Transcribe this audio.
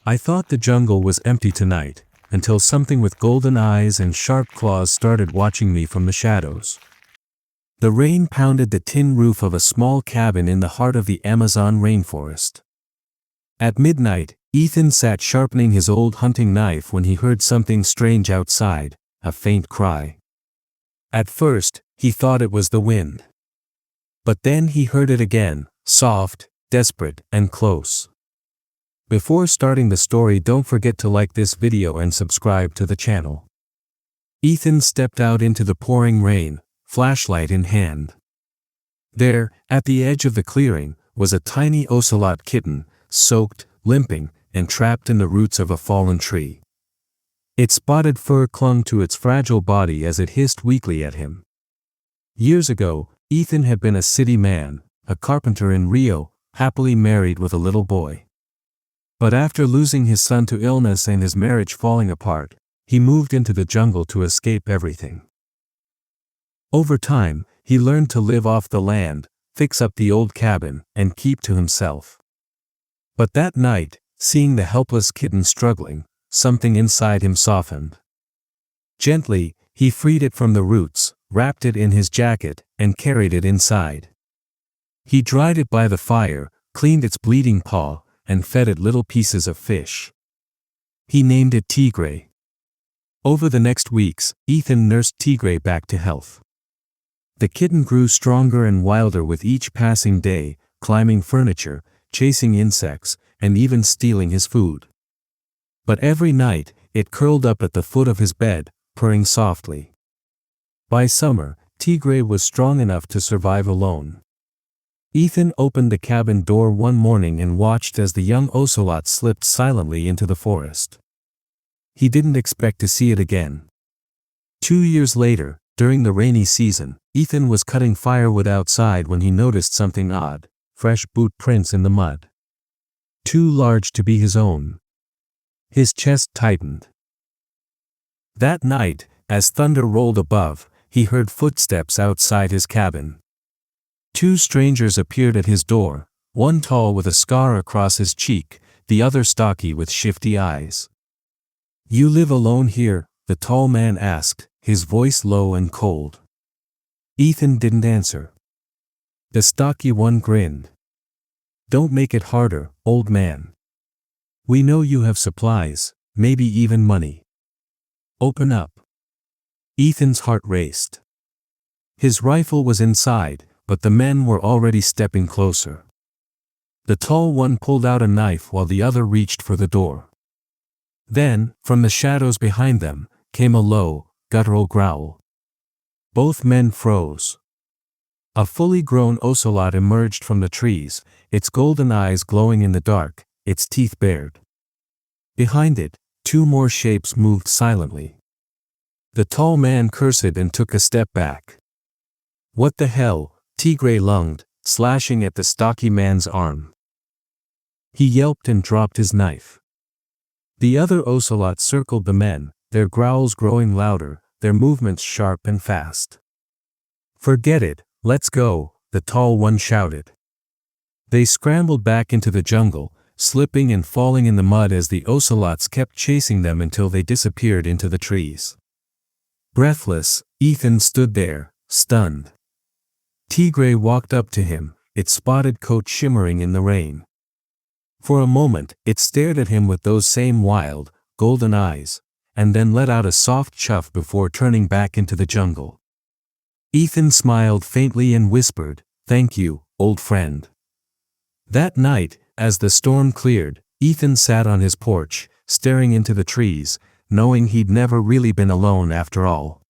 I thought the jungle was empty tonight, until something with golden eyes and sharp claws started watching me from the shadows. The rain pounded the tin roof of a small cabin in the heart of the Amazon rainforest. At midnight, Ethan sat sharpening his old hunting knife when he heard something strange outside, a faint cry. At first, he thought it was the wind. But then he heard it again, soft, desperate, and close. Before starting the story, don't forget to like this video and subscribe to the channel. Ethan stepped out into the pouring rain, flashlight in hand. There, at the edge of the clearing, was a tiny ocelot kitten, soaked, limping, and trapped in the roots of a fallen tree. Its spotted fur clung to its fragile body as it hissed weakly at him. Years ago, Ethan had been a city man, a carpenter in Rio, happily married with a little boy. But after losing his son to illness and his marriage falling apart, he moved into the jungle to escape everything. Over time, he learned to live off the land, fix up the old cabin, and keep to himself. But that night, seeing the helpless kitten struggling, something inside him softened. Gently, he freed it from the roots, wrapped it in his jacket, and carried it inside. He dried it by the fire, cleaned its bleeding paw, and fed it little pieces of fish. He named it Tigre. Over the next weeks, Ethan nursed Tigre back to health. The kitten grew stronger and wilder with each passing day, climbing furniture, chasing insects, and even stealing his food. But every night, it curled up at the foot of his bed, purring softly. By summer, Tigre was strong enough to survive alone. Ethan opened the cabin door one morning and watched as the young ocelot slipped silently into the forest. He didn't expect to see it again. 2 years later, during the rainy season, Ethan was cutting firewood outside when he noticed something odd: fresh boot prints in the mud. Too large to be his own. His chest tightened. That night, as thunder rolled above, he heard footsteps outside his cabin. 2 strangers appeared at his door, one tall with a scar across his cheek, the other stocky with shifty eyes. "You live alone here?" the tall man asked, his voice low and cold. Ethan didn't answer. The stocky one grinned. "Don't make it harder, old man. We know you have supplies, maybe even money. Open up." Ethan's heart raced. His rifle was inside, but the men were already stepping closer. The tall one pulled out a knife while the other reached for the door. Then, from the shadows behind them, came a low, guttural growl. Both men froze. A fully grown ocelot emerged from the trees, its golden eyes glowing in the dark, its teeth bared. Behind it, 2 more shapes moved silently. The tall man cursed and took a step back. "What the hell?" Tigre lunged, slashing at the stocky man's arm. He yelped and dropped his knife. The other ocelots circled the men, their growls growing louder, their movements sharp and fast. "Forget it, let's go," the tall one shouted. They scrambled back into the jungle, slipping and falling in the mud as the ocelots kept chasing them until they disappeared into the trees. Breathless, Ethan stood there, stunned. Tigre walked up to him, its spotted coat shimmering in the rain. For a moment, it stared at him with those same wild, golden eyes, and then let out a soft chuff before turning back into the jungle. Ethan smiled faintly and whispered, "Thank you, old friend." That night, as the storm cleared, Ethan sat on his porch, staring into the trees, knowing he'd never really been alone after all.